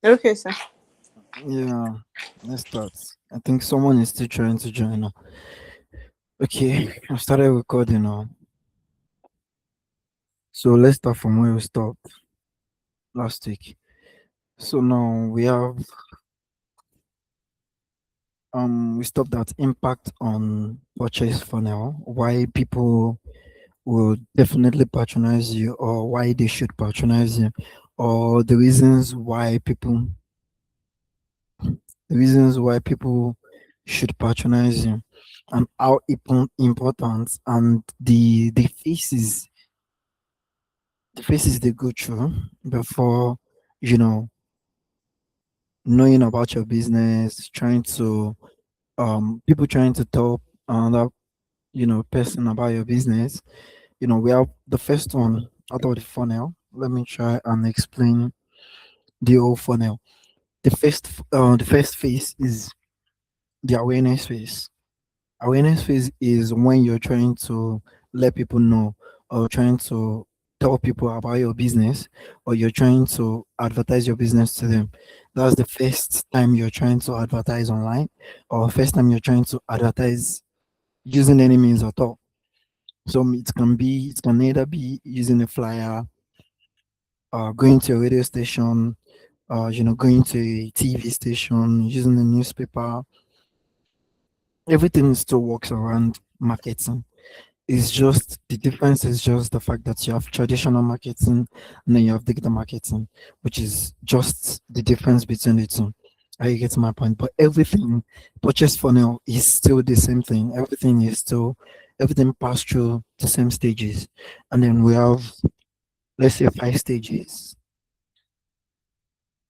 Okay, sir. Yeah, let's start. I think someone is still trying to join now. Okay, I started recording now. So let's start from where we stopped last week. So now we stopped at impact on purchase funnel, why people will definitely patronize you or why they should patronize you, or the reasons why people should patronize you, and how important and the faces they go through before you know knowing about your business, trying to people trying to tell another person about your business. We have the first one out of the funnel. Let me try and explain the whole funnel. The first phase is the awareness phase. Awareness phase is when you're trying to let people know, or trying to tell people about your business, or you're trying to advertise your business to them. That's the first time you're trying to advertise online, or first time you're trying to advertise using any means at all. So it can either be using a flyer, going to a radio station, going to a TV station, using a newspaper. Everything still works around marketing. It's just the difference is just the fact that you have traditional marketing and then you have digital marketing, which is just the difference between the two. Are you getting my point? But everything purchase funnel is still the same thing. Everything passed through the same stages. And then we have, let's say, 5 stages.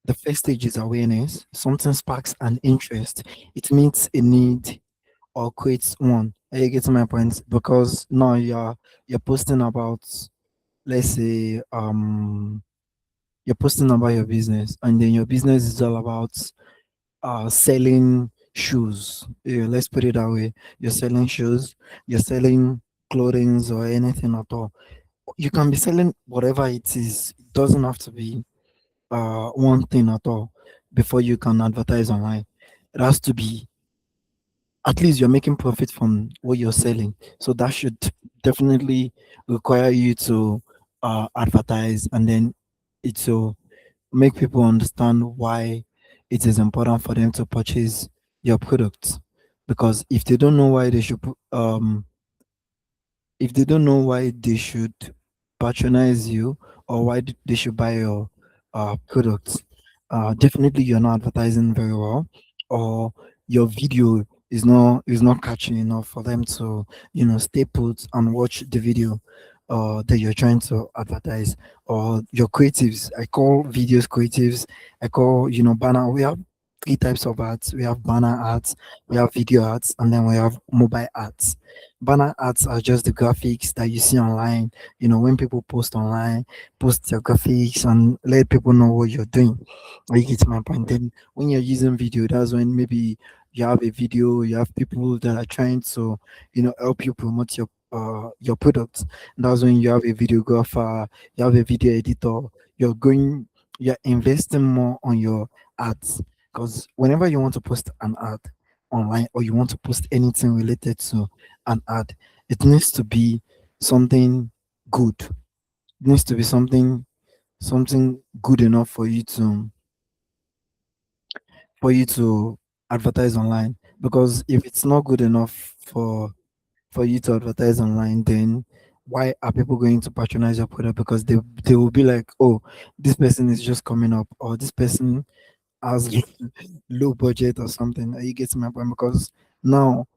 The first stage is awareness. Something sparks an interest. It meets a need or creates one. Are you getting my point? Because now you're posting about, let's say, you're posting about your business, and then your business is all about selling shoes. Yeah, let's put it that way. You're selling shoes, you're selling clothing or anything at all. You can be selling whatever it is. It doesn't have to be one thing at all before you can advertise online. It has to be, at least you're making profit from what you're selling. So that should definitely require you to advertise, and then it will make people understand why it is important for them to purchase your product. Because if they don't know why they should patronize you, or why they should buy your products, definitely you're not advertising very well, or your video is not catching enough for them to stay put and watch the video that you're trying to advertise. Or your creatives, I call videos creatives, I call banner. We have three types of ads. We have banner ads, we have video ads, and then we have mobile ads. Banner ads are just the graphics that you see online. When people post online, post their graphics and let people know what you're doing. You get my point. Then when you're using video, that's when maybe you have a video, you have people that are trying to, help you promote your product. That's when you have a videographer, you have a video editor. You're going, you're investing more on your ads, because whenever you want to post an ad online, or you want to post anything related to an ad, it needs to be something good. It needs to be something good enough for you to advertise online. Because if it's not good enough for you to advertise online, then why are people going to patronize your product? Because they will be like, oh, this person is just coming up, or this person has low budget or something. Are you getting my point? Because now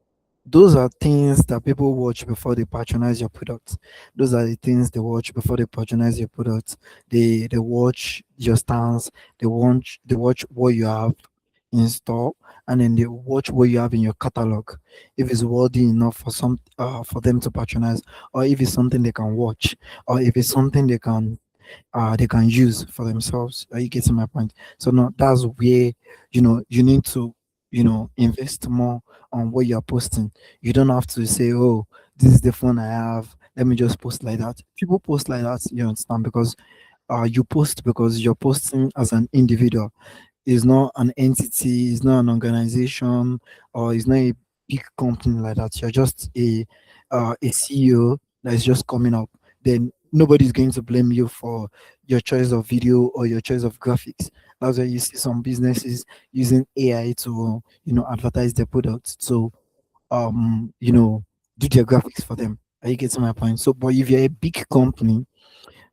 those are things that people watch before they patronize your product. Those are the things they watch before they patronize your product. They watch your stance, they watch what you have in store, and then they watch what you have in your catalog. If it's worthy enough for them to patronize, or if it's something they can watch, or if it's something they can use for themselves. Are you getting my point? So now that's where you need to invest more on what you're posting. You don't have to say, oh, this is the phone I have, let me just post like that. People post like that, you understand, because You post because you're posting as an individual. It's not an entity, it's not an organization, or it's not a big company like that. You're just a CEO that is just coming up. Then nobody's going to blame you for your choice of video or your choice of graphics. That's why you see some businesses using AI to, advertise their products. So, you know, do their graphics for them. Are you getting my point? So, but if you're a big company,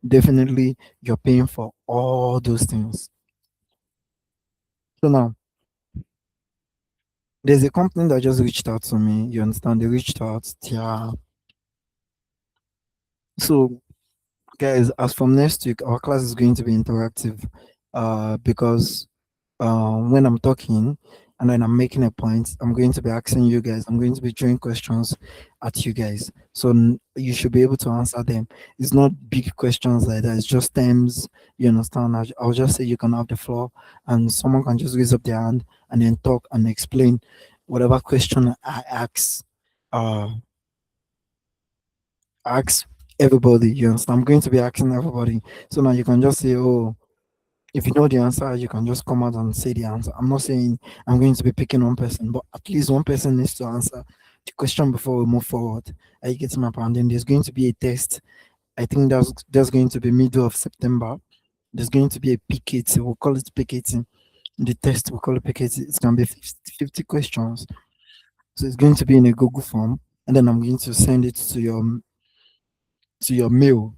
definitely you're paying for all those things. So now, there's a company that just reached out to me. You understand? They reached out. Yeah. So, guys, as from next week, our class is going to be interactive. Because when I'm talking and then I'm making a point, I'm going to be asking you guys. I'm going to be throwing questions at you guys. So you should be able to answer them. It's not big questions like that. It's just terms. You understand? I'll just say you can have the floor, and someone can just raise up their hand and then talk and explain whatever question I uh ask everybody. You understand? I'm going to be asking everybody. So now you can just say, oh, if you know the answer, you can just come out and say the answer. I'm not saying I'm going to be picking one person, but at least one person needs to answer the question before we move forward. Are you getting my point? And there's going to be a test. I think there's going to be middle of September. There's going to be a PKT. We'll call it PKT. The test we'll call it PKT. It's going to be 50 questions. So it's going to be in a Google form, and then I'm going to send it to your mail.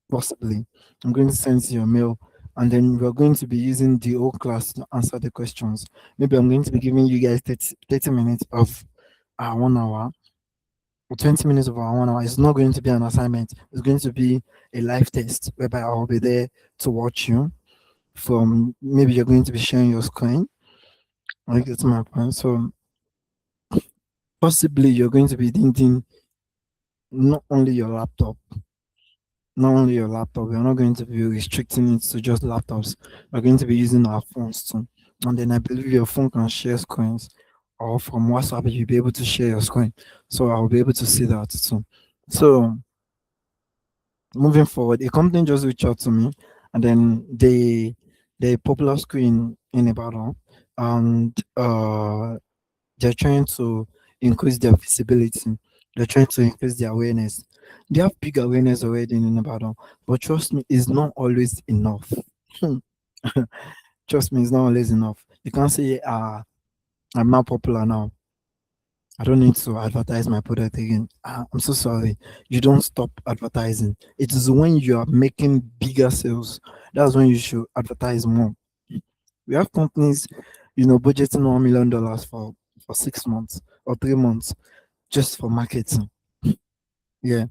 Possibly. I'm going to send you your mail, and then we're going to be using the whole class to answer the questions. Maybe I'm going to be giving you guys 30 minutes of our 1 hour, or 20 minutes of our 1 hour. It's not going to be an assignment, it's going to be a live test whereby I'll be there to watch you. From maybe you're going to be sharing your screen. I get my point. So possibly you're going to be needing not only your laptop, not only your laptop, we're not going to be restricting it to just laptops. We're going to be using our phones too. And then I believe your phone can share screens, or from WhatsApp, you'll be able to share your screen. So I'll be able to see that too. So moving forward, a company just reached out to me, and then they popular screen in Ibadan, and they're trying to increase their visibility. They're trying to increase their awareness. They have big awareness already in Ibadan, but trust me, it's not always enough. Trust me, it's not always enough. You can't say, I'm not popular now. I don't need to advertise my product again. I'm so sorry. You don't stop advertising. It is when you are making bigger sales, that's when you should advertise more. We have companies, budgeting $1 million for 6 months or 3 months just for marketing. Yeah,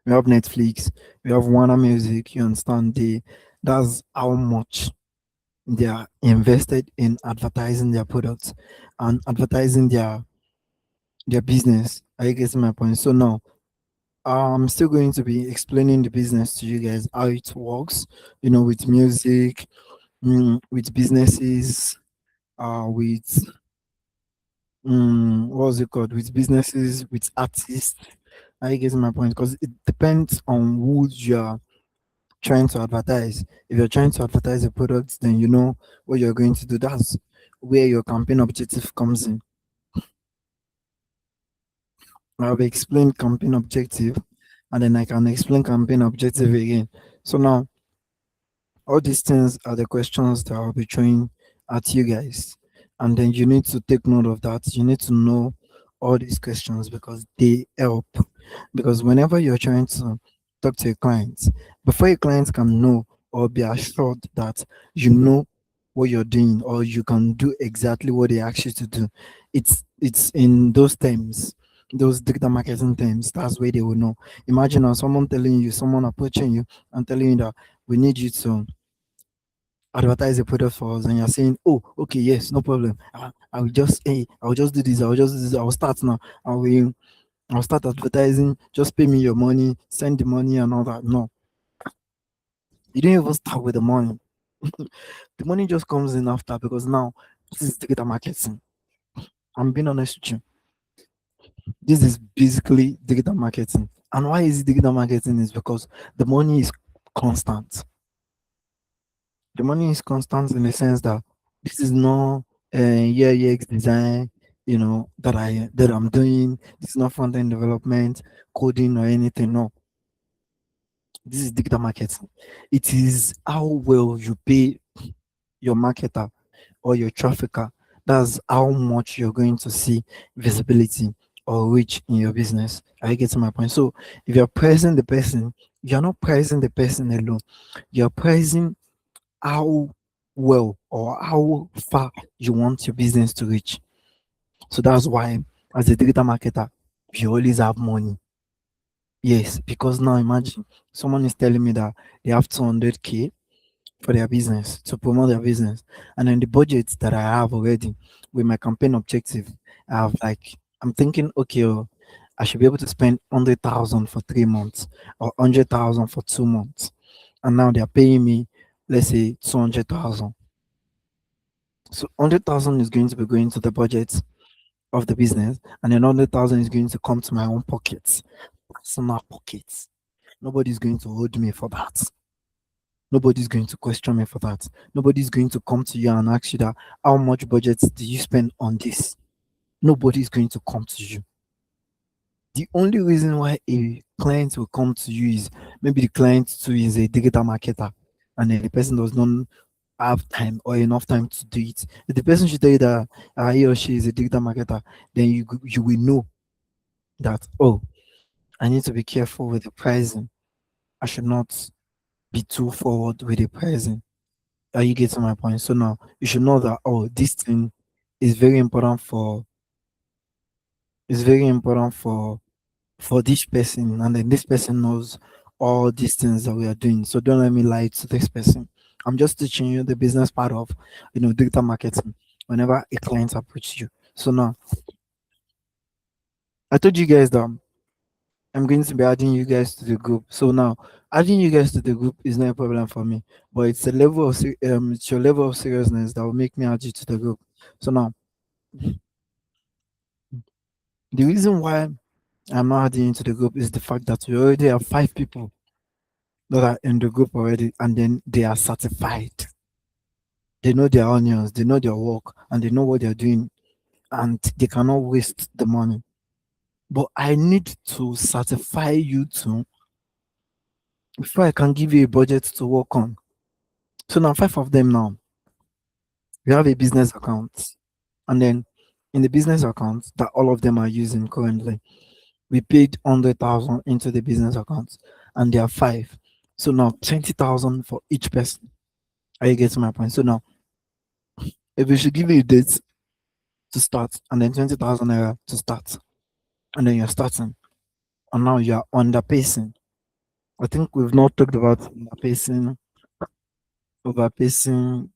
we have Netflix, we have Warner Music. You understand? That's how much they are invested in advertising their products and advertising their business. Are you getting my point? So now I'm still going to be explaining the business to you guys, how it works, with music, with businesses, with what was it called? With businesses, with artists. Are you getting my point? Because it depends on who you're trying to advertise. If you're trying to advertise a product, then you know what you're going to do. That's where your campaign objective comes in. I've explained campaign objective, and then I can explain campaign objective again. So now all these things are the questions that I'll be throwing at you guys. And then you need to take note of that. You need to know all these questions because they help. Because whenever you're trying to talk to a client, before a client can know or be assured that you know what you're doing or you can do exactly what they ask you to do, it's in those terms, those digital marketing terms. That's where they will know. Imagine now someone telling you, someone approaching you and telling you that we need you to advertise a product for us, and you're saying, oh, okay, yes, no problem. I'll just do this, I'll just do this, I'll start now. I'll start advertising, just pay me your money, send the money and all that. No, you don't even start with the money. The money just comes in after, because now this is digital marketing. I'm being honest with you. This is basically digital marketing. And why is it digital marketing? Is because the money is constant. The money is constant in the sense that this is not yeah UX design, that I'm doing. This is not front end development, coding or anything. No, this is digital marketing. It is how well you pay your marketer or your trafficker. That's how much you're going to see visibility or reach in your business. Are you getting my point? So if you're pricing the person, you're not pricing the person alone. You're pricing how well or how far you want your business to reach. So that's why, as a digital marketer, you always have money. Yes, because now imagine someone is telling me that they have 200K for their business to promote their business, and then the budget that I have already with my campaign objective, I have like I'm thinking, okay, I should be able to spend 100,000 for 3 months or 100,000 for 2 months, and now they are paying me, let's say 200,000. So 100,000 is going to be going to the budget of the business, and then 100,000 is going to come to my own pockets, personal pockets. Nobody's going to hold me for that. Nobody's going to question me for that. Nobody's going to come to you and ask you that how much budget do you spend on this? Nobody's going to come to you. The only reason why a client will come to you is maybe the client too is a digital marketer and then the person does not have time or enough time to do it. If the person should tell you that he or she is a digital marketer, then you will know that, oh, I need to be careful with the pricing. I should not be too forward with the pricing. Are you getting my point? So now you should know that, oh, this thing is very important for this person, and then this person knows all these things that we are doing. So don't let me lie to this person. I'm just teaching you the business part of digital marketing whenever a client approaches you. So now I told you guys that I'm going to be adding you guys to the group. So now adding you guys to the group is not a problem for me, but it's your level of seriousness that will make me add you to the group. So now the reason why I'm not adding you to the group is the fact that we already have 5 people that are in the group already, and then they are certified. They know their onions, they know their work, and they know what they're doing, and they cannot waste the money. But I need to certify you too before I can give you a budget to work on. So now 5 of them now. We have a business account. And then in the business account that all of them are using currently, we paid 100,000 into the business account, and there are 5. So now 20,000 for each person. Are you getting my point? So now if we should give you a date to start and then 20,000 naira to start, and then you're starting, and now you're underpacing. I think we've not talked about underpacing, overpacing.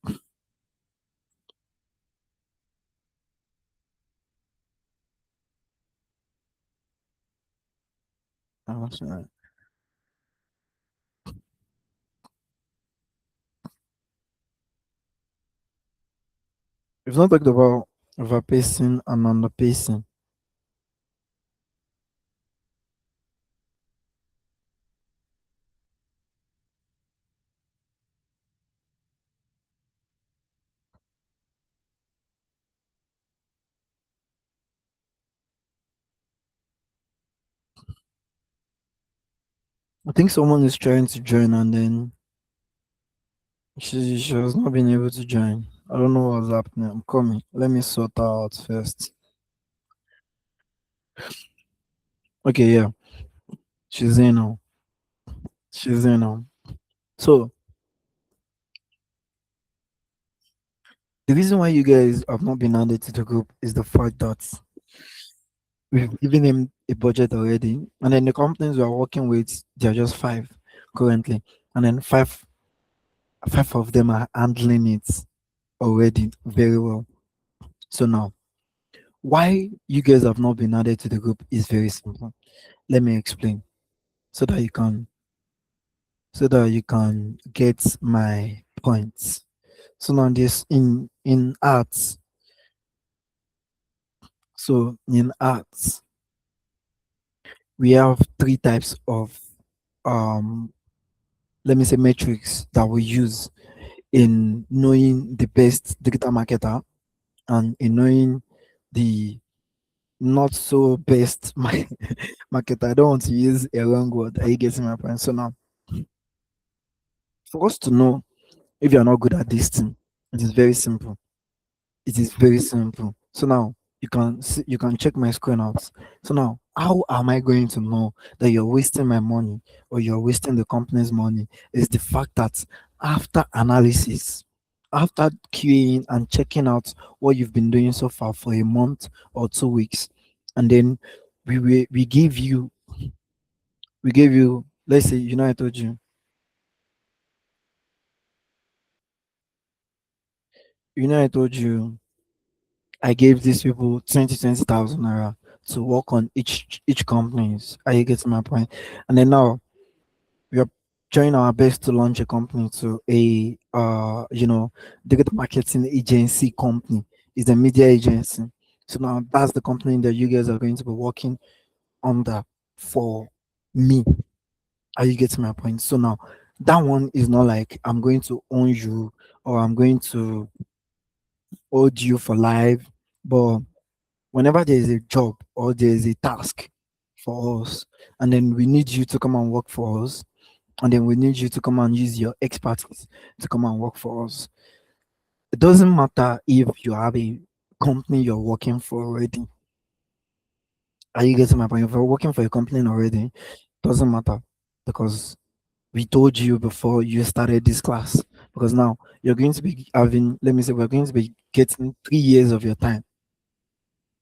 We've not talked about overpacing and underpacing. I think someone is trying to join and then she has not been able to join. I don't know what's happening. I'm coming. Let me sort her out first. Okay, yeah. She's in now. She's in now. So the reason why you guys have not been added to the group is the fact that we've given him a budget already. And then the companies we are working with, they're just 5 currently. And then five of them are handling it already very well. So now, why you guys have not been added to the group is very simple. Let me explain so that you can get my points. So now this in arts. So in arts, we have 3 types of um let me say, metrics that we use in knowing the best digital marketer and in knowing the not so best marketer. I don't want to use a wrong word. Are you getting my point? So now, for us to know if you're not good at this thing, it is very simple. It is very simple. So now you can check my screen out. So now, how am I going to know that you're wasting my money or you're wasting the company's money? Is the fact that after analysis, after QAing and checking out what you've been doing so far for a month or 2 weeks, and then we give you, we gave you, let's say, I told you, I told you I gave these people 20,000 naira to work on each companies. Are you getting my point? And then now we are trying our best to launch a company to a digital marketing agency company. It's a media agency. So now that's the company that you guys are going to be working under for me. Are you getting my point? So now that one is not like I'm going to own you or I'm going to hold you for life. But whenever there is a job or there is a task for us, and then we need you to come and work for us, and then we need you to come and use your expertise to come and work for us. It doesn't matter if you have a company you're working for already. Are you getting my point? If you're working for a company already, doesn't matter because we told you before you started this class. Because now you're going to be having, let me say, we're going to be getting 3 years of your time.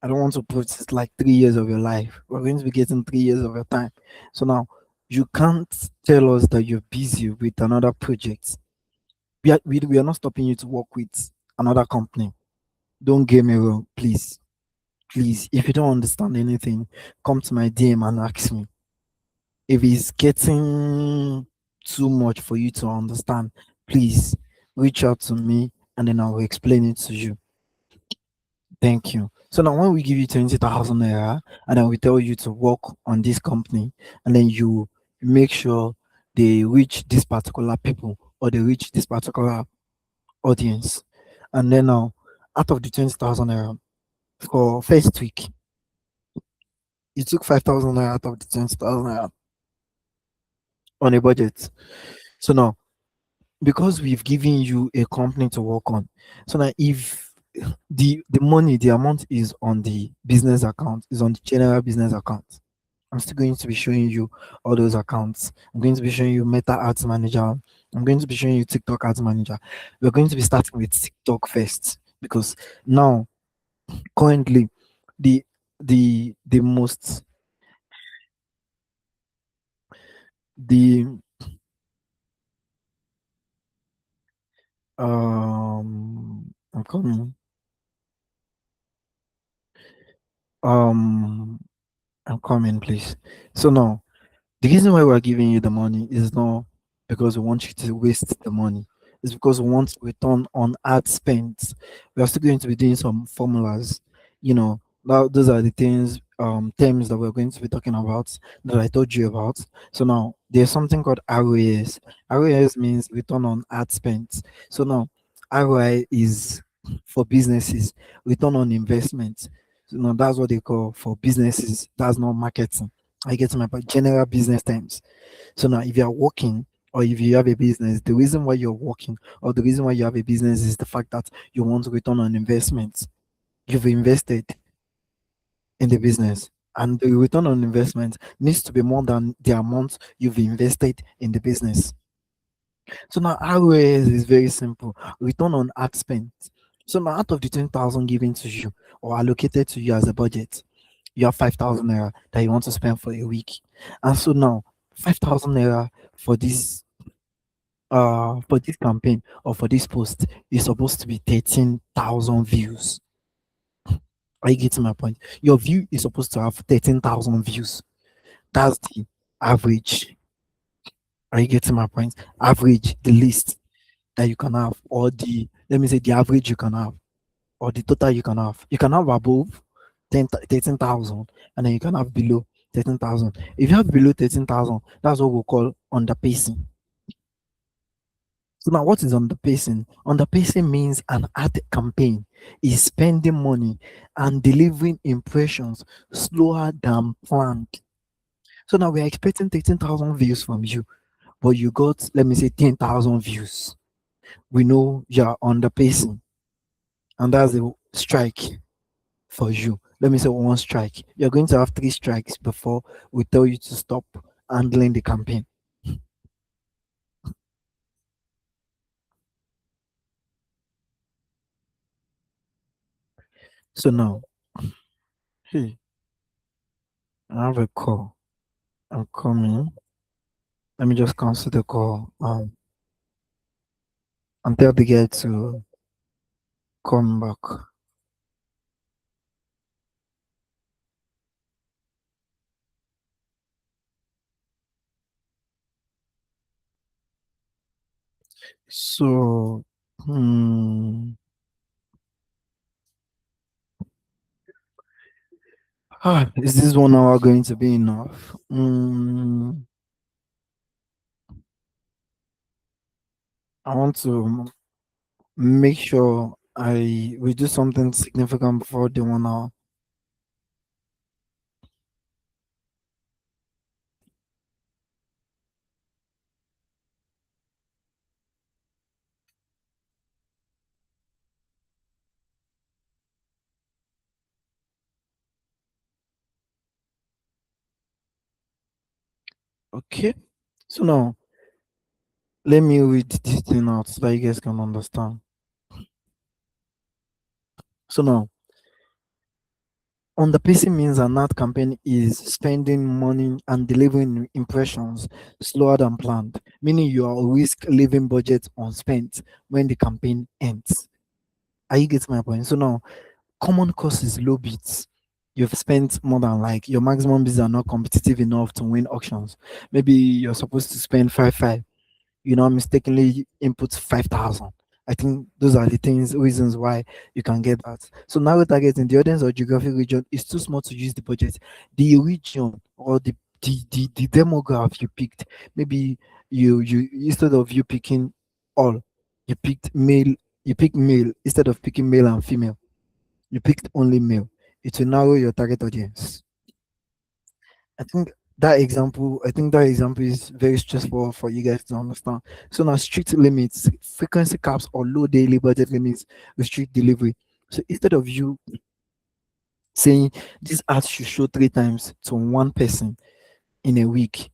I don't want to put it like 3 years of your life. We're going to be getting 3 years of your time. So now you can't tell us that you're busy with another project. We are not stopping you to work with another company. Don't get me wrong, please. Please, if you don't understand anything, come to my DM and ask me. If it's getting too much for you to understand, please reach out to me and then I will explain it to you. Thank you. So now when we give you 20,000 naira and then we tell you to work on this company and then you make sure they reach this particular people or they reach this particular audience. And then now out of the 20,000 naira for first week, you took 5,000 naira out of the 20,000 naira on a budget. So now because we've given you a company to work on, so now if the money, the amount is on the business account, is on the general business account. I'm still going to be showing you all those accounts. I'm going to be showing you Meta Ads Manager. I'm going to be showing you TikTok Ads Manager. We're going to be starting with TikTok first because now currently the the most the I'm coming um I'm coming, please. So now the reason why we're giving you the money is not because we want you to waste the money. It's because we want return on ad spent. We are still going to be doing some formulas. Now those are the things, terms that we're going to be talking about that I told you about. So now there's something called ROAS. ROAS means return on ad spent. So now ROI is for businesses, return on investment. So now that's what they call for businesses. That's not marketing. I get to my point. General business terms. So now, if you are working or if you have a business, the reason why you're working or the reason why you have a business is the fact that you want to return on investment. You've invested in the business, and the return on investment needs to be more than the amount you've invested in the business. So now, ROAS is very simple. Return on ad spend. So now, out of the 10,000 given to you or allocated to you as a budget, you have 5,000 naira that you want to spend for a week. And so now 5,000 naira for this campaign or for this post is supposed to be 13,000 views. Are you getting my point? Your view is supposed to have 13,000 views. That's the average. Are you getting my point? Average, the least that you can have, or the, let me say, the average you can have, or the total you can have. You can have above 13,000 and then you can have below 13,000. If you have below 13,000, that's what we call underpacing. So now what is underpacing? Underpacing means an ad campaign is spending money and delivering impressions slower than planned. So now we're expecting 13,000 views from you, but you got, let me say, 10,000 views. We know you're underpacing, and that's a strike for you. Let me say one strike. You're going to have three strikes before we tell you to stop handling the campaign. So now, hey, I have a call. I'm coming. Let me just cancel the call. And tell the girl to come back. So, hmm, is this 1 hour going to be enough? I want to make sure we do something significant before the 1 hour. Okay. So now, let me read this thing out so that you guys can understand. So now, underpacing means an ad campaign is spending money and delivering impressions slower than planned, meaning you are risk leaving budget unspent when the campaign ends. Are you getting my point? So now, common cause is low bids. You've spent more than like your maximum bids are not competitive enough to win auctions. Maybe you're supposed to spend five, you know, mistakenly input 5,000. I think those are the things, reasons why you can get that. So now targeting the audience or geographic region is too small to use the budget. The region or the demograph you picked, maybe you instead of you picking all, you picked male, you pick male instead of picking male and female. You picked only male. It will narrow your target audience. I think I think that example is very stressful for you guys to understand. So now strict limits, frequency caps or low daily budget limits restrict delivery. So instead of you saying this ad should show 3 times to one person in a week,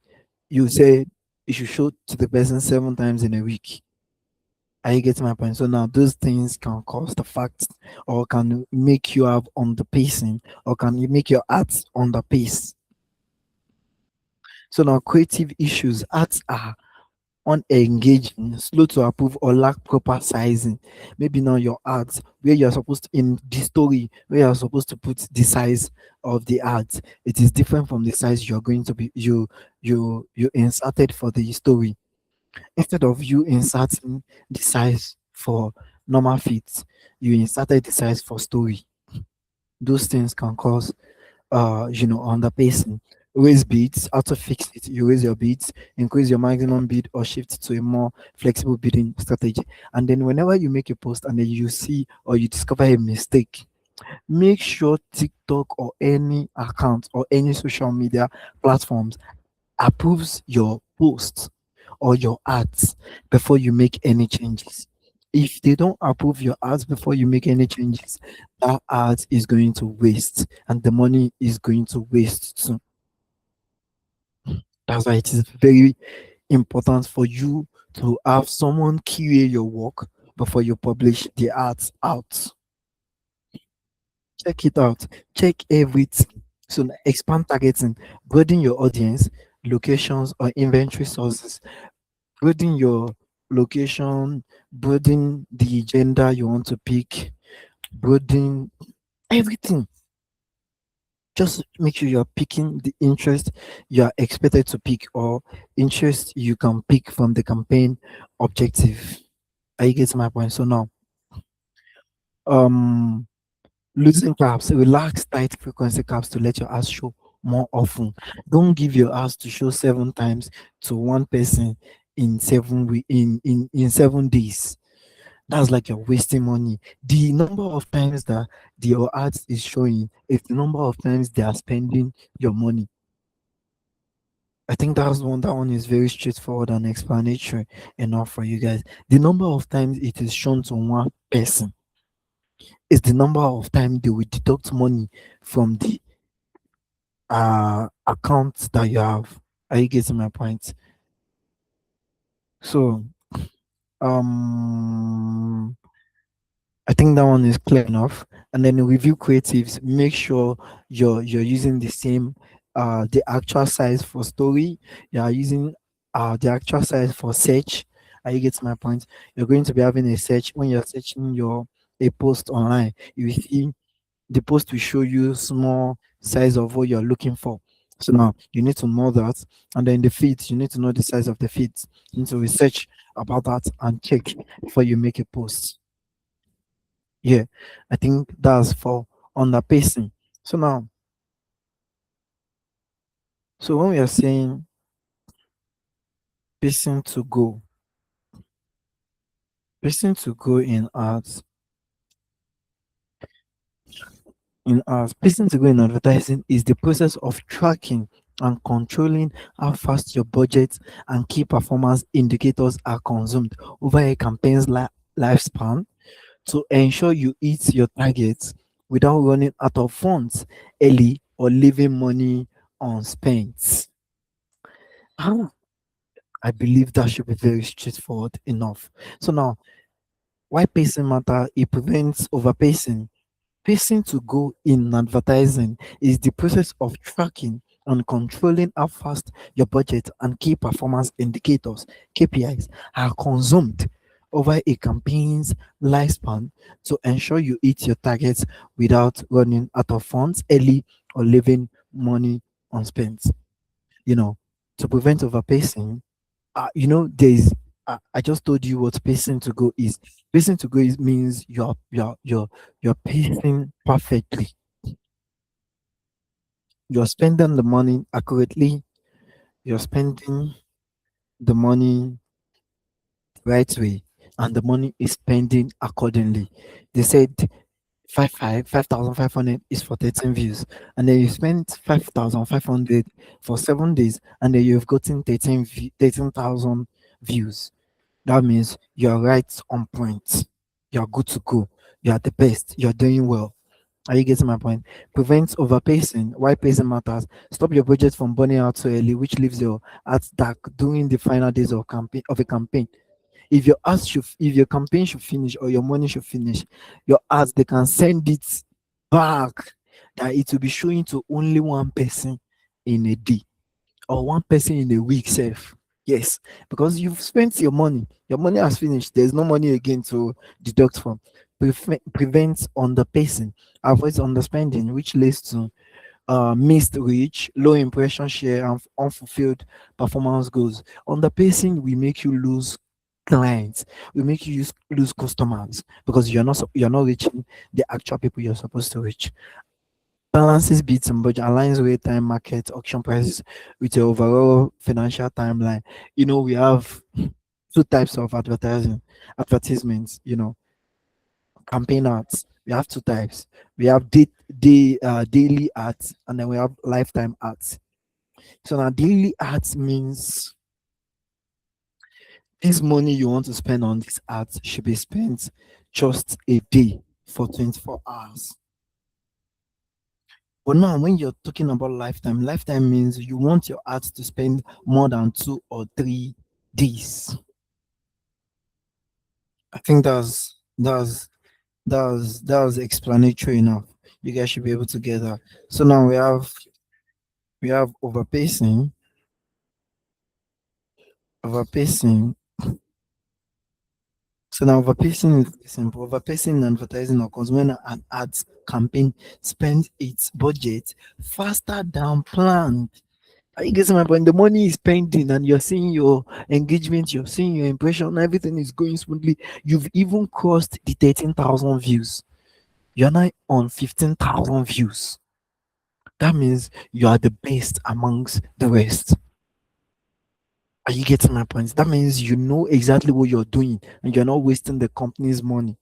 you say it should show to the person 7 times in a week. Are you getting my point? So now those things can cause the fact or can make you have underpacing or can you make your ads underpace. So now creative issues, ads are unengaging, slow to approve, or lack proper sizing. Maybe now your ads, where you're supposed to, in the story, where you're supposed to put the size of the ads, it is different from the size you're going to be you inserted for the story. Instead of you inserting the size for normal feeds, you inserted the size for story. Those things can cause underpacing. Raise bids, how to fix it. You raise your bids, increase your maximum bid, or shift to a more flexible bidding strategy. And then whenever you make a post and then you see or you discover a mistake, make sure TikTok or any account or any social media platforms approves your post or your ads before you make any changes. If they don't approve your ads before you make any changes, that ad is going to waste and the money is going to waste too. That's why it is very important for you to have someone QA your work before you publish the ads out. Check it out. Check everything. So expand targeting, broaden your audience, locations or inventory sources, broaden your location, broaden the gender you want to pick, broaden everything. Just make sure you're picking the interest you are expected to pick or interest you can pick from the campaign objective. Are you getting my point? So now, um, losing caps, relax tight frequency caps to let your ads show more often. Don't give your ads to show 7 times to one person in 7 days. That's like you're wasting money. The number of times that your ads is showing is the number of times they are spending your money. I think that one is very straightforward and explanatory enough for you guys. The number of times it is shown to one person is the number of times they will deduct money from the account that you have. Are you getting my point? So um I think that one is clear enough. And then review creatives, make sure you're using the same the actual size for story, you are using the actual size for search. Are you getting my point? You're going to be having a search when you're searching your a post online. You will see the post will show you small size of what you're looking for. So now you need to know that, and then the feed, you need to know the size of the feed. You need to research about that and check before you make a post. Yeah, I think that's for underpacing. So now, so when we are saying pacing to go, pacing to go in arts, pacing to go in advertising is the process of tracking and controlling how fast your budget and key performance indicators are consumed over a campaign's lifespan to ensure you hit your targets without running out of funds early or leaving money unspent. Ah, I believe that should be very straightforward enough. So now, why pacing matter? It prevents overpacing. Pacing to go in advertising is the process of tracking and controlling how fast your budget and key performance indicators (KPIs) are consumed over a campaign's lifespan to ensure you hit your targets without running out of funds early or leaving money unspent. You know, to prevent overpacing, there's I just told you what pacing to go is. Pacing to go is means you're pacing perfectly. You're spending the money accurately. You're spending the money right way, and the money is spending accordingly. They said 5,500 is for 13 views, and then you spend 5,500 for 7 days, and then you've gotten 13,000 views. That means you're right on point. You're good to go. You're the best. You're doing well. Are you getting my point? Prevents overpacing. Why pacing matters. Stop your budget from burning out so early, which leaves your ads dark during the final days of a campaign. If your campaign should finish or your money should finish, your ads they can send it back that it will be showing to only one person in a day or one person in a week self. Yes, because you've spent your money. Your money has finished. There's no money again to deduct from. Prevents underpacing, avoids underspending, which leads to missed reach, low impression share, and unfulfilled performance goals. Underpacing will make you lose clients, will make you lose customers because you're not reaching the actual people you're supposed to reach. Balances beats and budget, aligns real time market auction prices with your overall financial timeline. We have two types of advertisements, campaign ads. We have two types. We have daily ads, and then we have lifetime ads. So now daily ads means this money you want to spend on these ads should be spent just a day for 24 hours. But now, when you're talking about lifetime means you want your ads to spend more than 2 or 3 days. I think that was explanatory enough. You guys should be able to get that. So now we have overpacing. So now overpacing is simple. Overpacing in advertising occurs when an ads campaign spends its budget faster than planned. Are you getting my point? The money is pending and you're seeing your engagement, you're seeing your impression, everything is going smoothly. You've even crossed the 13,000 views. You're now on 15,000 views. That means you are the best amongst the rest. Are you getting my point? That means you know exactly what you're doing and you're not wasting the company's money.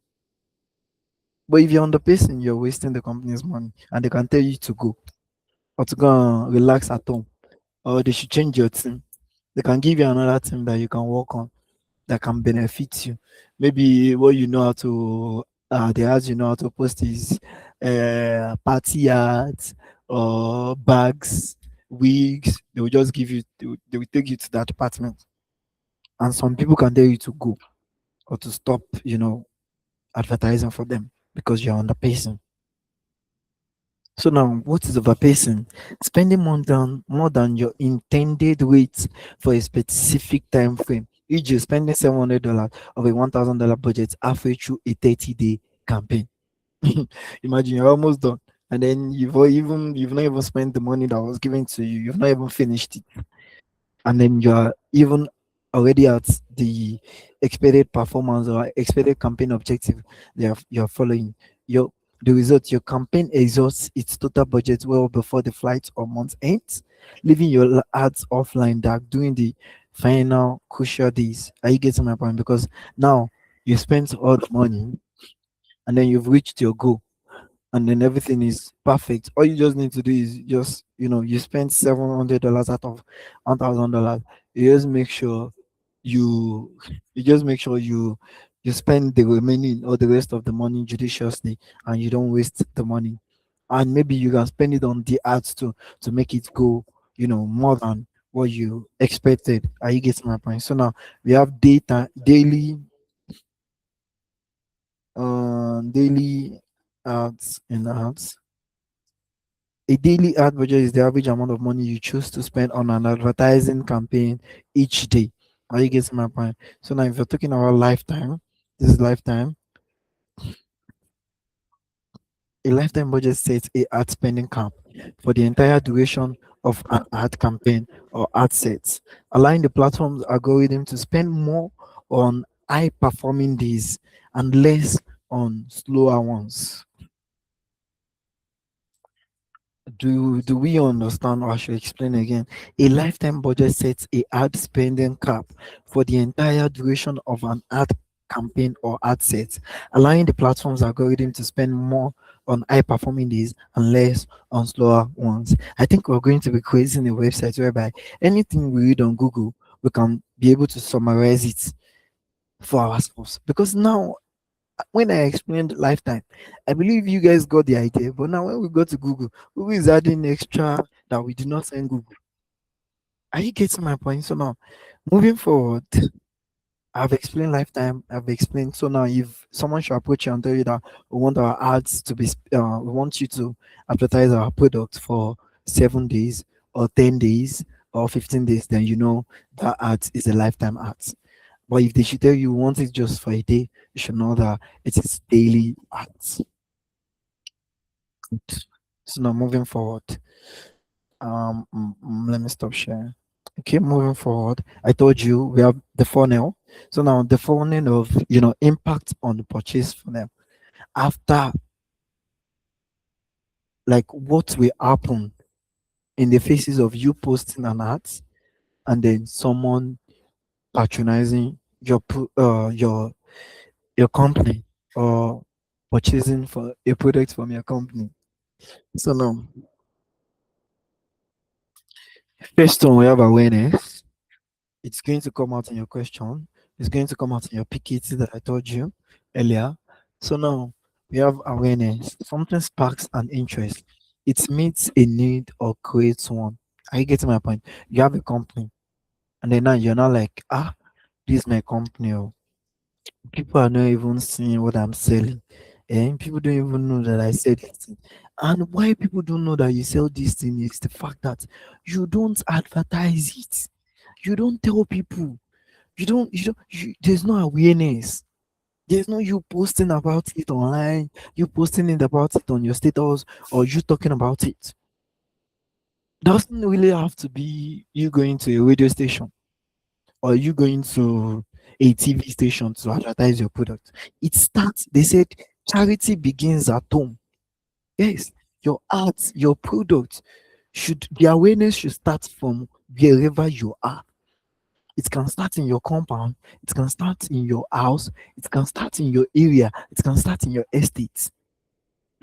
But if you're underpacing, you're wasting the company's money and they can tell you to go or to go and relax at home or they should change your team. They can give you another team that you can work on that can benefit you. Maybe what you know how to, the ads you know how to post is party ads or bags, wigs. They will just give you, they will take you to that department. And some people can tell you to go or to stop, advertising for them because you're underpacing. So now, what is overpacing? Spending more than your intended rate for a specific time frame. E.g., spending $700 of a $1,000 budget halfway through a 30-day campaign. Imagine you're almost done, and then you've not even spent the money that was given to you. You've not even finished it, and then you're even already at the expected performance or expected campaign objective you're following. Your the result, your campaign exhausts its total budget well before the flight or month ends, leaving your ads offline dark during the final crucial days. Are you getting my point? Because now you spent all the money and then you've reached your goal and then everything is perfect. All you just need to do is just, you spend $700 out of $1,000. You just make sure you you just make sure you spend the remaining or the rest of the money judiciously and you don't waste the money. And maybe you can spend it on the ads to make it go, more than what you expected. Are you getting my point? So now we have data daily ads and ads. A daily ad budget is the average amount of money you choose to spend on an advertising campaign each day. Are you getting my point? So now, if you're talking about lifetime, this is lifetime. A lifetime budget sets a ad spending cap for the entire duration of an ad campaign or ad sets, allowing the platform's algorithm to spend more on high performing days and less on slower ones. Do we understand, or I should explain again? A lifetime budget sets a ad spending cap for the entire duration of an ad campaign or ad set, allowing the platform's algorithm to spend more on high performing days and less on slower ones. I think we're going to be creating a website whereby anything we read on Google, we can be able to summarize it for ourselves. Because now, when I explained lifetime, I believe you guys got the idea. But now when we go to Google, Google is adding extra that we did not send Google. Are you getting my point? So now, moving forward, I've explained lifetime. I've explained. So now, if someone should approach you and tell you that we want our ads to be, we want you to advertise our product for 7 days or 10 days or 15 days, then you know that ad is a lifetime ad. But if they should tell you want it just for a day, you should know that it is daily ads. So now moving forward, let me stop sharing. Okay, moving forward, I told you we have the funnel. So now the funnel of impact on the purchase funnel after, like, what will happen in the faces of you posting an ad and then someone patronizing your company or purchasing for a product from your company. So now, first one, we have awareness. It's going to come out in your question. It's going to come out in your PKT that I told you earlier. So now we have awareness. Something sparks an interest. It meets a need or creates one. Are you getting my point? You have a company, and then now you're not like, this is my company. Oh. People are not even seeing what I'm selling. And people don't even know that I sell this thing. And why people don't know that you sell this thing is the fact that you don't advertise it. You don't tell people. There's no awareness. There's no you posting about it online, you posting it about it on your status, or you talking about it. Doesn't really have to be you going to a radio station or you going to a TV station to advertise your product. It starts, they said charity begins at home. Yes, your ads, your product the awareness should start from wherever you are. It can start in your compound, it can start in your house, it can start in your area, it can start in your estate.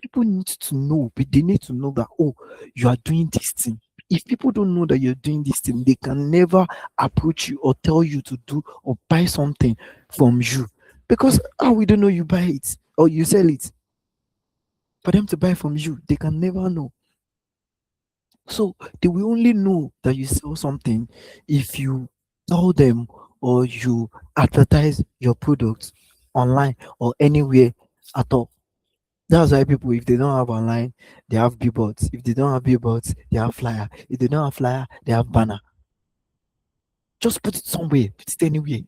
People need to know, but they need to know that, oh, you are doing this thing. If people don't know that you're doing this thing, they can never approach you or tell you to do or buy something from you. Because how we don't know you buy it or you sell it for them to buy from you, they can never know. So they will only know that you sell something if you tell them or you advertise your product online or anywhere at all. That's why people, if they don't have online, they have billboards. If they don't have billboards, they have flyer. If they don't have flyer, they have banner. Just put it somewhere. Put it anywhere.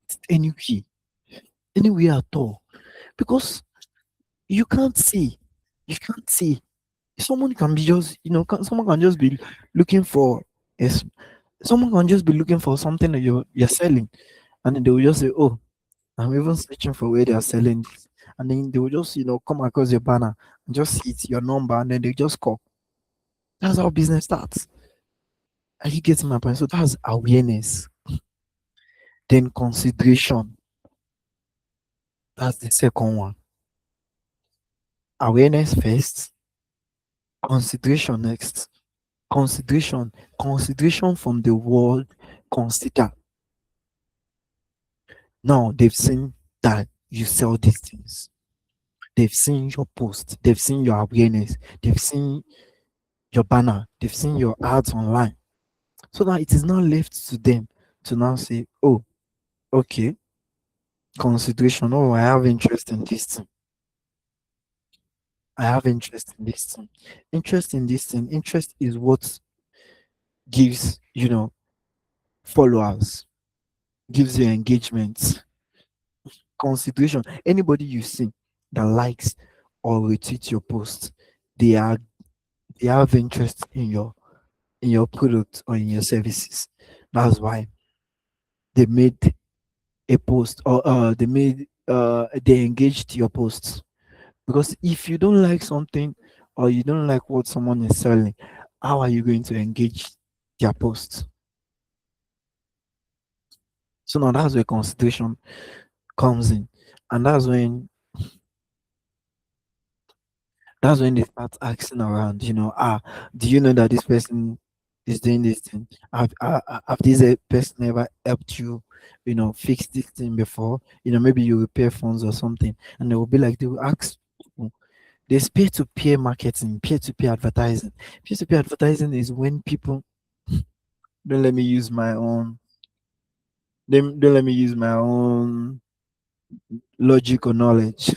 Put it anywhere. Anywhere at all. Because you can't see. You can't see. Someone can be just, someone can just be looking for yes. Someone can just be looking for something that you're selling, and then they will just say, "Oh, I'm even searching for where they are selling this," and then they will just, come across your banner and just see it, your number, and then they just call. That's how business starts. Are you getting my point? So that's awareness. Then consideration. That's the second one. Awareness first, consideration next. Consideration from the word consider. Now they've seen that you sell these things. They've seen your post. They've seen your awareness. They've seen your banner. They've seen your ads online. So now it is now left to them to now say, oh, okay, consideration. Oh, I have interest in this thing. I have interest in this thing. Interest in this thing. Interest is what gives, followers, gives you engagement. Consideration. Anybody you see that likes or retweets your post, they are they have interest in your product or in your services. That's why they made a post or they engaged your posts. Because if you don't like something or you don't like what someone is selling, how are you going to engage their posts? So now that's where consideration comes in. And that's when they start asking around, do you know that this person is doing this thing? Have this person ever helped you, fix this thing before? Maybe you repair phones or something. And they will be like, they will ask people. There's peer-to-peer marketing, peer-to-peer advertising. Peer-to-peer advertising is when people don't let me use my own, don't let me use my own logic or knowledge.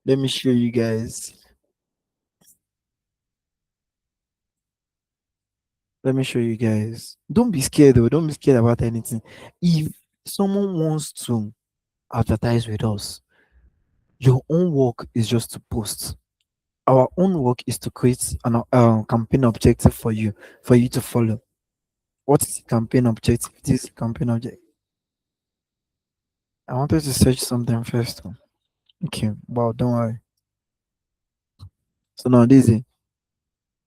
Let me show you guys. Let me show you guys. Don't be scared though. Don't be scared about anything. If someone wants to advertise with us, your own work is just to post. Our own work is to create an campaign objective for you to follow. What is the campaign objective? This is campaign objective. I wanted to search something first. Oh. Okay, wow, don't worry. So now this is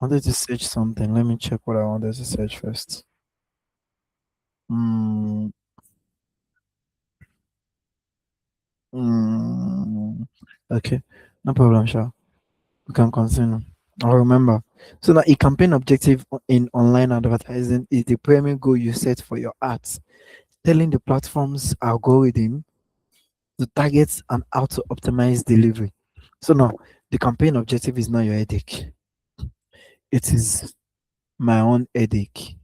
I wanted to search something. Let me check what I wanted to search first. Mm, mm, okay, no problem, sure. We can continue. I remember. So now a campaign objective in online advertising is the primary goal you set for your ads, telling the platform's algorithm to target and how to optimize delivery. So now the campaign objective is not your headache. It is my own headache.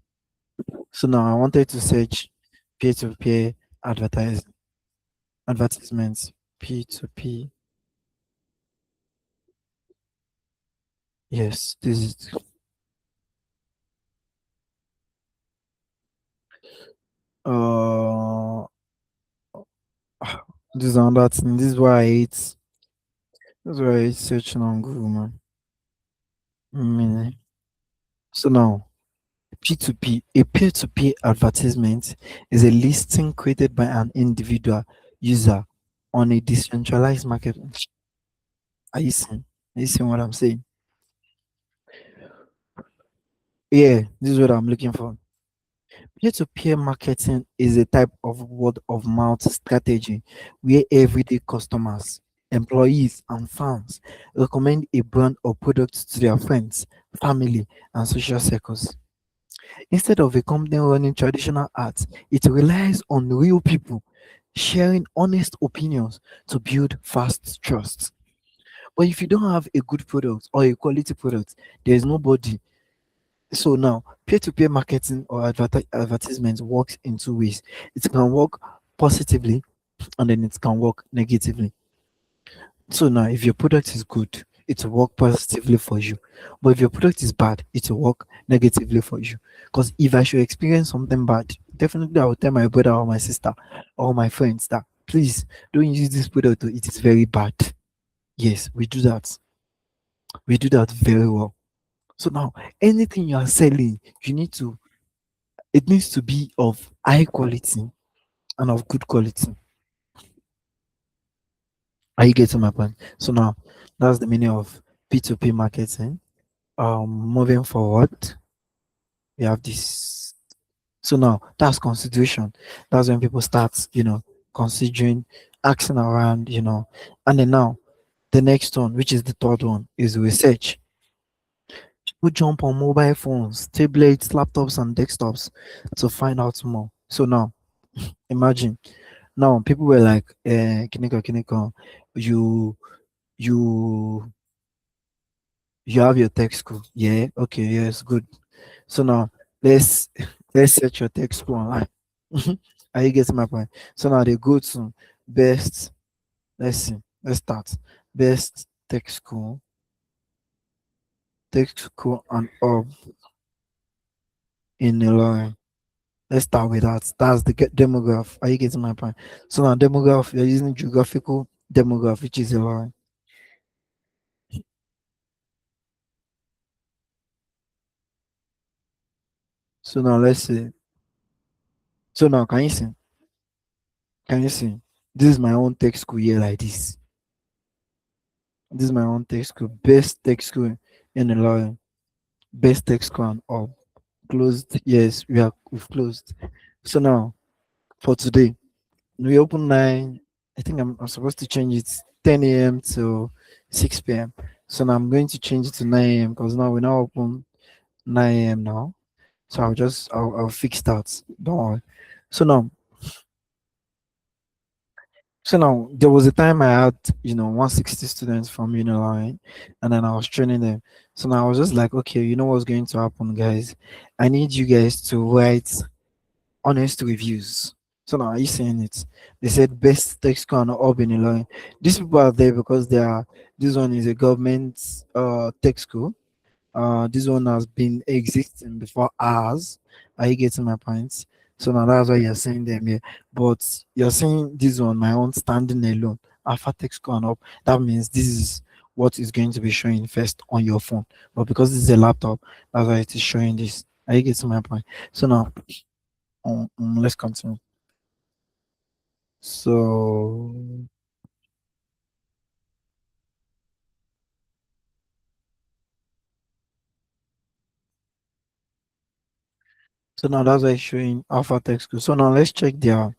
So now I wanted to search peer-to-peer advertising advertisements. P2P. Yes, this is uh this is another thing. This is why I hate searching on Google, man. Mm. So now P2P, a peer-to-peer advertisement is a listing created by an individual user on a decentralized market. Are you seeing? Are you seeing what I'm saying? Yeah, this is what I'm looking for. Peer-to-peer marketing is a type of word of mouth strategy where everyday customers, employees, and fans recommend a brand or product to their friends, family, and social circles. Instead of a company running traditional ads, it relies on real people sharing honest opinions to build fast trust. But if you don't have a good product or a quality product, there is nobody. So now, peer-to-peer marketing or advertisement works in two ways. It can work positively and then it can work negatively. So now, if your product is good, it will work positively for you. But if your product is bad, it will work negatively for you. Because if I should experience something bad, definitely I will tell my brother or my sister or my friends that please don't use this product. It is very bad. Yes, we do that. We do that very well. So now, anything you are selling, you need to it needs to be of high quality and of good quality. Are you getting my point? So now that's the meaning of P2P marketing. Moving forward, we have this. So now that's consideration. That's when people start, considering, asking around, and then now the next one, which is the third one, is research. People jump on mobile phones, tablets, laptops, and desktops to find out more. So now imagine now people were like, Kiniko, Kiniko, you you you have your tech school. Yeah, okay, yes, good. So now let's let's search your tech school online. Are you getting my point? So now they go to best, let's see, let's start. Best tech school and up in Illinois. Let's start with that. That's the demograph. Are you getting my point? So now demograph, you're using geographical demograph, which is Illinois. So now let's see. So now can you see? Can you see? This is my own tech school here like this. This is my own tech school. Best tech school in the line. Best tech school and all. Closed. Yes, we've closed. So now for today, we open 9. I think I'm supposed to change it 10 a.m. to 6 p.m. So now I'm going to change it to 9 a.m. because now we now open 9 a.m. now. So I'll fix that. Don't worry. So now So now there was a time I had, 160 students from Uniline, and then I was training them. So now I was just like, okay, you know what's going to happen, guys? I need you guys to write honest reviews. So now are you saying it? They said best tech school and hub in Illinois. These people are there because they are this one is a government tech school. This one has been existing before ours. Are you getting my points? So now that's why you're saying them here. But you're saying this one, my own standing alone. Alpha text gone up. That means this is what is going to be showing first on your phone. But because this is a laptop, that's why it is showing this. Are you getting my point? So now, let's continue. So, so now that's why it's showing alpha text. So now let's check their.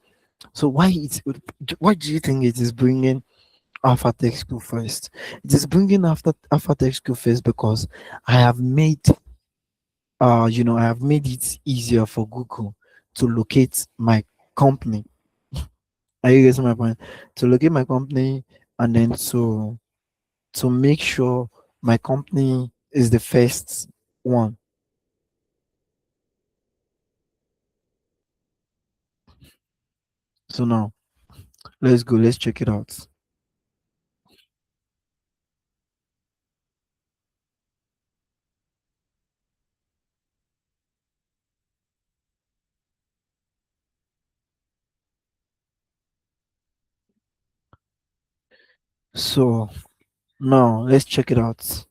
So why do you think it is bringing Alpha Tech School first? It is bringing after Alpha Tech School first because I have made I have made it easier for Google to locate my company. Are you getting my point? To locate my company and then to make sure my company is the first one. So now let's go, let's check it out. So now let's check it out.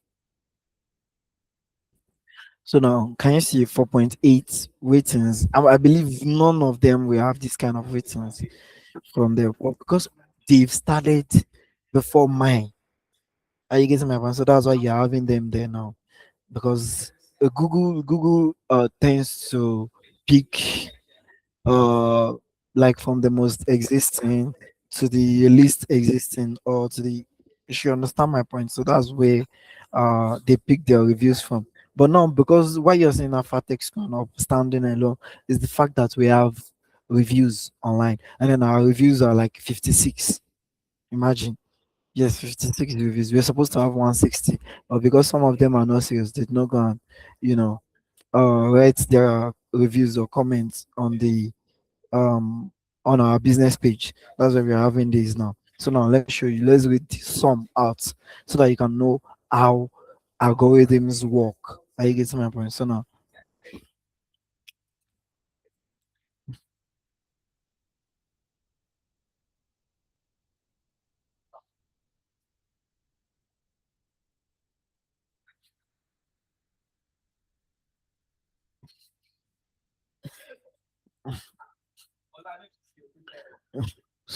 So now, can you see 4.8 ratings? I believe none of them will have this kind of ratings from there because they've started before mine. Are you getting my point? So that's why you're having them there now because Google tends to pick. uh like from the most existing to the least existing, or to the, you should understand my point. So that's where they pick their reviews from. But now, because why you're saying Afatex not standing alone is the fact that we have reviews online, and then our reviews are like 56. Imagine. Yes, 56 reviews. We're supposed to have 160, but because some of them are not serious, they did not go and, you know, write their reviews or comments um on our business page. That's why we're having this now. So now let me show you. Let's read some out so that you can know how algorithms work. Are you getting my point? So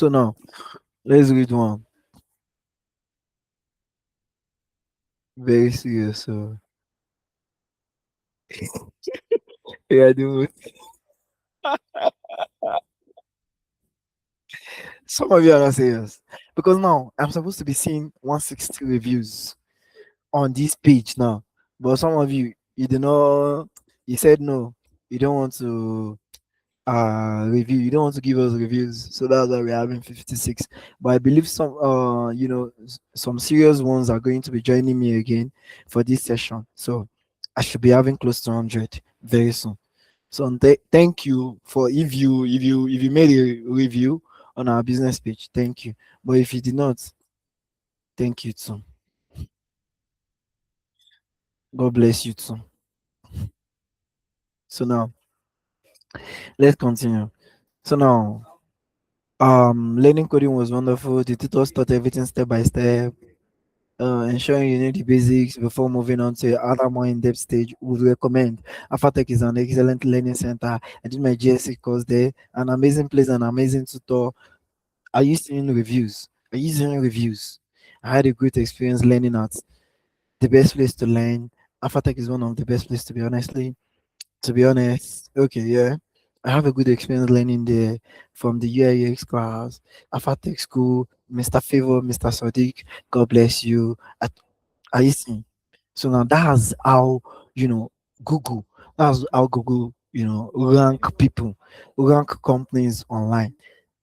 now let's read one. Very serious. So yeah, dude. Some of you are not serious. Because now I'm supposed to be seeing 160 reviews on this page now. But some of you, you do not, you said no. You don't want to review, you don't want to give us reviews. So that's why we're having 56. But I believe some some serious ones are going to be joining me again for this session. So I should be having close to 100 very soon. So thank you for, if you made a review on our business page, thank you. But if you did not, thank you too. God bless you too. So now let's continue. So now, learning coding was wonderful. The tutors taught everything step by step, ensuring you know the basics before moving on to other more in-depth stage. Would recommend. Afatech is an excellent learning center. I did my GSC course there. An amazing place, an amazing tutor. Are you seeing reviews? Are you seeing reviews? I had a great experience learning at the best place to learn. Afatech is one of the best places, to be honestly. To be honest, okay, yeah. I have a good experience learning there from the UIUX class, Afatech school, Mr. Favor, Mr. Sadiq, God bless you. Are you seeing? So now that's how, you know, Google, that's how Google, rank people, rank companies online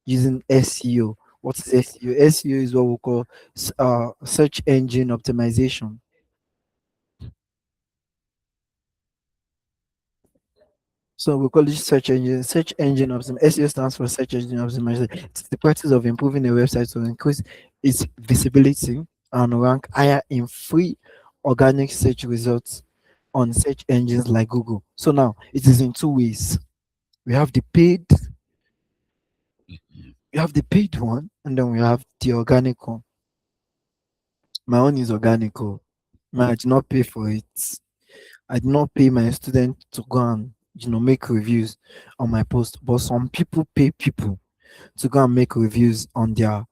using SEO. What is SEO? SEO is what we call search engine optimization. So we call it search engine optimization. SEO stands for search engine optimization. It's the practice of improving a website to increase its visibility and rank higher in free organic search results on search engines like Google. So now it is in two ways. We have the paid, one, and then we have the organic one. My own is organic. Oh. I did not pay for it. I did not pay my student to go and make reviews on my post. But some people pay people to go and make reviews on their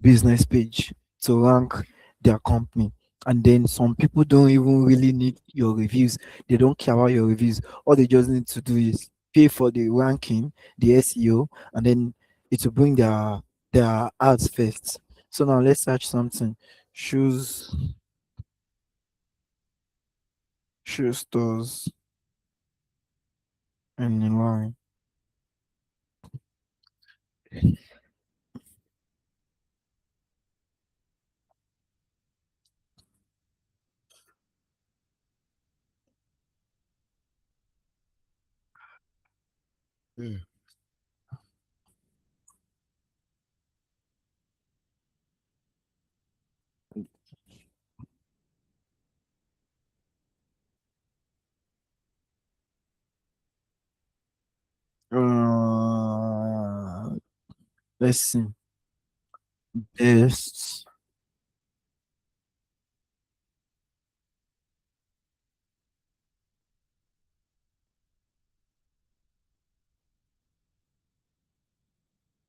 business page to rank their company. And then some people don't even really need your reviews. They don't care about your reviews. All they just need to do is pay for the ranking, the SEO, and then it will bring their ads first. So now let's search something. Shoes, shoe stores in line. Mm. Let's see. Best.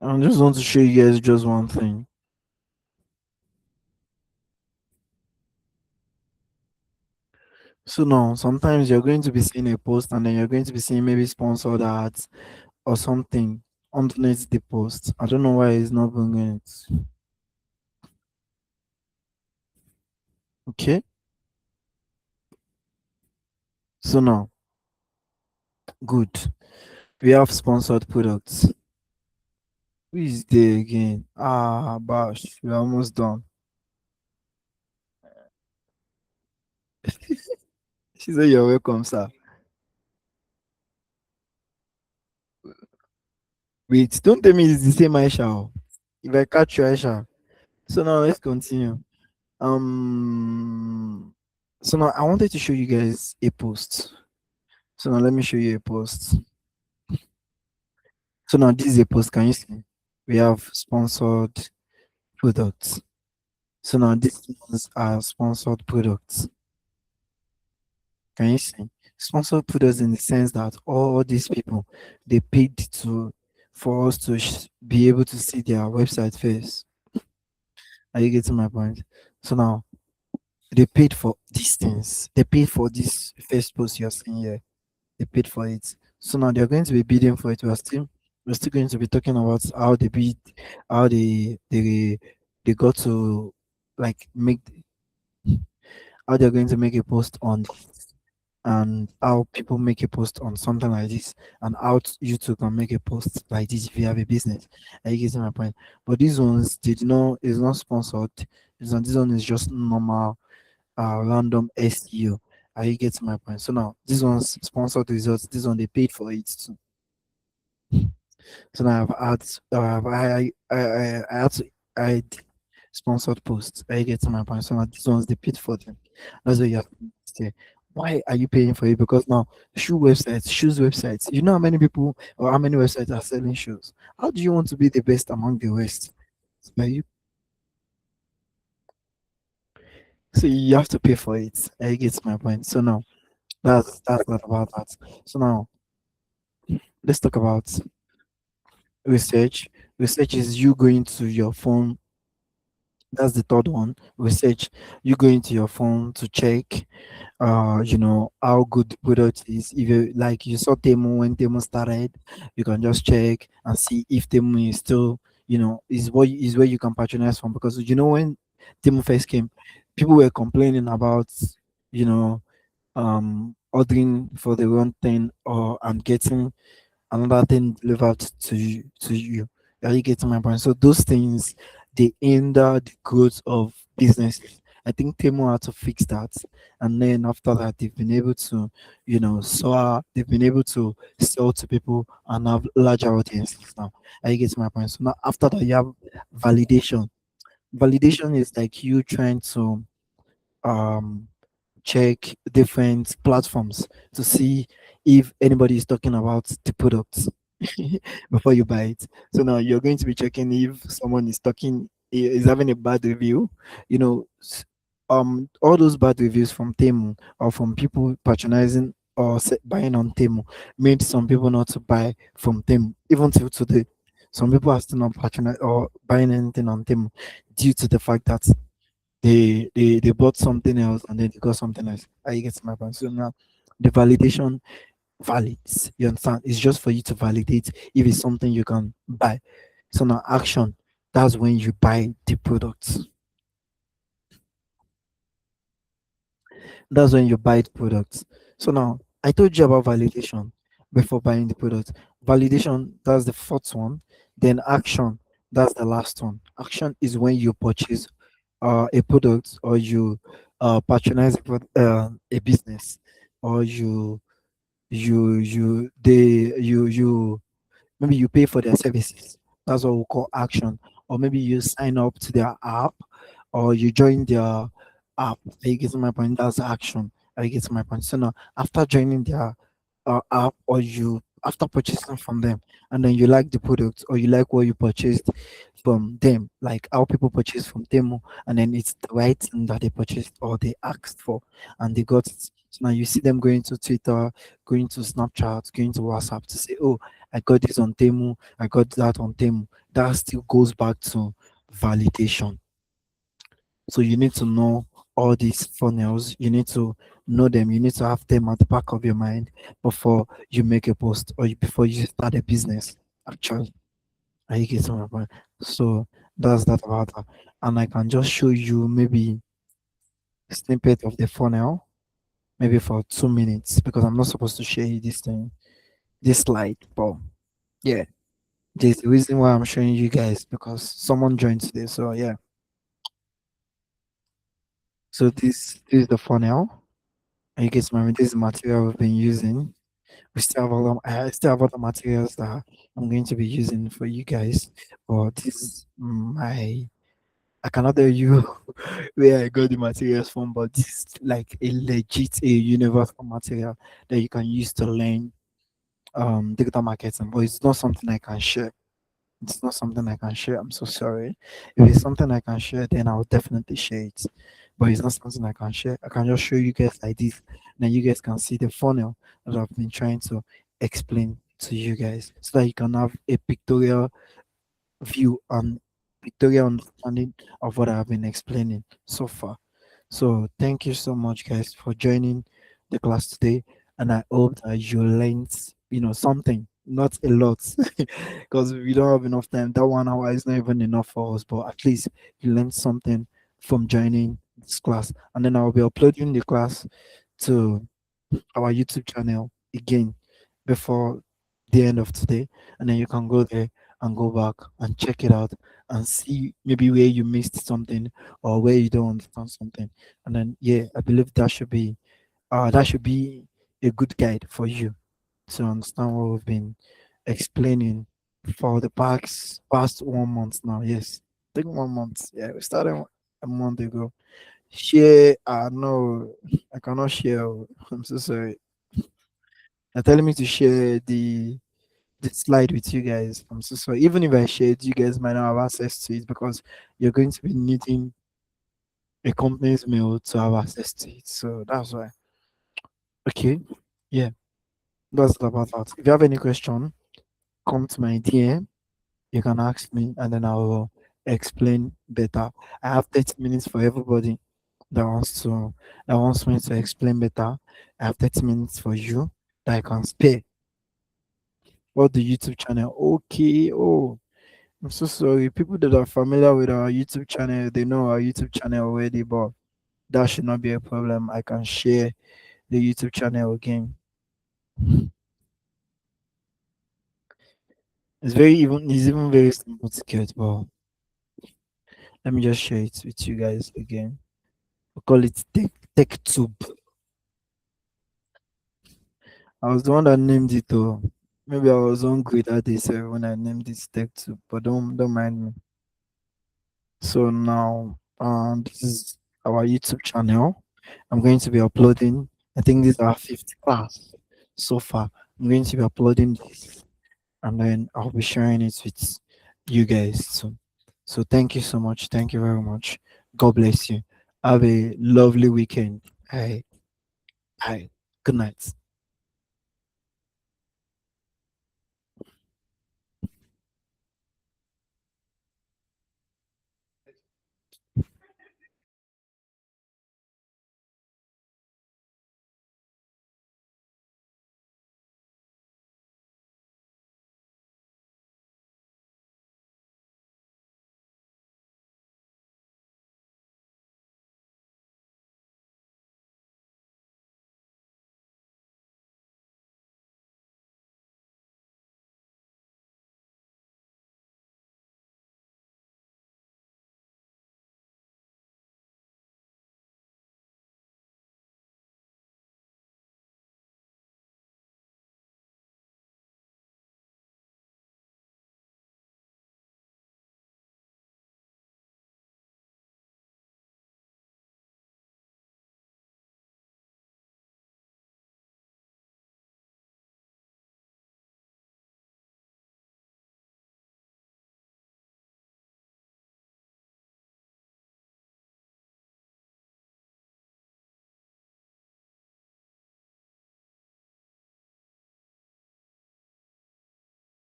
I just want to show you guys just one thing. So now, sometimes you're going to be seeing a post and then you're going to be seeing maybe sponsored ads or something underneath the post. I don't know why it's not bringing it. Okay, so now, good. We have sponsored products. Who is there again? Ah, Bash, we're almost done. She said, "You're welcome, sir." Wait, don't tell me it's the same Aisha. Oh. If I catch you, Aisha. So now let's continue. Um, so now I wanted to show you guys a post. So now let me show you a post. So now this is a post. Can you see? We have sponsored products. So now these ones are sponsored products. Can you see? Sponsored products in the sense that all these people they paid to for us to be able to see their website first. Are you getting my point? So now they paid for these things. They paid for this first post you're seeing here. They paid for it. So now they're going to be bidding for it. We're still going to be talking about how they bid, how they got to like make how they're going to make a post on this, and how people make a post on something like this, and how you too can make a post like this if you have a business. Are you getting my point? But these ones did not is not sponsored. This one is just normal random SEO. Are you getting my point? So now this one's sponsored results. This one they paid for it too. So now I had to add sponsored posts. Are you getting my point? So now these ones they paid for them. That's what you have to say. Why are you paying for it? Because now shoes websites. You know how many people or how many websites are selling shoes? How do you want to be the best among the rest? So you so you have to pay for it. I get my point. So now that's not about that. So now let's talk about research. Research is you going to your phone. That's the third one. Research. You go into your phone to check how good the product is. If you like you saw Temu when Temu started, you can just check and see if Temu is still, is where you can patronize from. Because when Temu first came, people were complaining about, you know, ordering for the wrong thing or and getting another thing delivered to you. Are you getting my point? So those things they hinder the growth of businesses. I think Temo had to fix that, and then after that, they've been able to, they've been able to sell to people and have larger audiences now. Are you getting my point? So now after that, you have validation. Validation is like you trying to um check different platforms to see if anybody is talking about the product before you buy it. So now you're going to be checking if someone is having a bad review. You know, all those bad reviews from Temu or from people patronizing or buying on Temu made some people not to buy from Temu even till today. Some people are still not patronizing or buying anything on Temu due to the fact that they bought something else and then they got something else. Are you getting my point? So now the validation validates. You understand? It's just for you to validate if it's something you can buy. So now action, that's when you buy the product. That's when you buy the product. So now I told you about validation before buying the product. Validation, that's the fourth one. Then action, that's the last one. Action is when you purchase a product or you patronize a business or you maybe you pay for their services. That's what we call action. Or maybe you sign up to their app or you join their app. Are you getting my point? That's action. Are you getting my point? So now after joining their app or you after purchasing from them and then you like the product or you like what you purchased from them, like how people purchase from them, and then it's the right thing that they purchased or they asked for and they got it. So now you see them going to Twitter, going to Snapchat, going to WhatsApp to say, "Oh, I got this on Temu, I got that on Temu." That still goes back to validation. So you need to know all these funnels. You need to know them. You need to have them at the back of your mind before you make a post or before you start a business. Actually, are you getting my point? So that's that about that. And I can just show you maybe a snippet of the funnel, maybe for 2 minutes, because I'm not supposed to share you this thing, this slide. But yeah, there's the reason why I'm showing you guys because someone joined today. So yeah, so this is the funnel. And you get my this is the material we've been using. We still have I still have other materials that I'm going to be using for you guys. But this is my I cannot tell you where I got the materials from, but this is like a legit a universal material that you can use to learn digital marketing. But it's not something I can share. It's not something I can share. I'm so sorry. If it's something I can share, then I'll definitely share it. But it's not something I can share. I can just show you guys like this. Then you guys can see the funnel that I've been trying to explain to you guys so that you can have a pictorial view and pictorial understanding of what I've been explaining so far. So thank you so much guys for joining the class today, and I hope that you learned something, not a lot, because we don't have enough time. That 1 hour is not even enough for us, but at least you learned something from joining this class. And then I'll be uploading the class to our YouTube channel again before the end of today, and then you can go there and go back and check it out and see maybe where you missed something or where you don't understand something. And then yeah, I believe that should be a good guide for you to understand what we've been explaining for the past 1 month now. Yes, I think 1 month. Yeah, we started a month ago. Share, no, I cannot share. Oh. I'm so sorry. They're telling me to share the slide with you guys. I'm so sorry. Even if I share it, you guys might not have access to it because you're going to be needing a company's mail to have access to it. So that's why. Okay. Yeah, that's about that. If you have any question, come to my DM. You can ask me and then I will explain better. I have 30 minutes for everybody that wants me to explain better. I have 30 minutes for you that I can spare. What the YouTube channel? Okay. Oh, I'm so sorry. People that are familiar with our YouTube channel, they know our YouTube channel already, but that should not be a problem. I can share the YouTube channel again. It's even very simple to get, but let me just share it with you guys again. We call it Tech Tube. I was the one that named it though. Maybe I was hungry that day sir, when I named it Tech Tube, but don't mind me. So now this is our YouTube channel. I'm going to be uploading, I think this is our fifth class so far. I'm going to be uploading this and then I'll be sharing it with you guys soon. So thank you so much. Thank you very much. God bless you. Have a lovely weekend. Hi. Hi. Good night.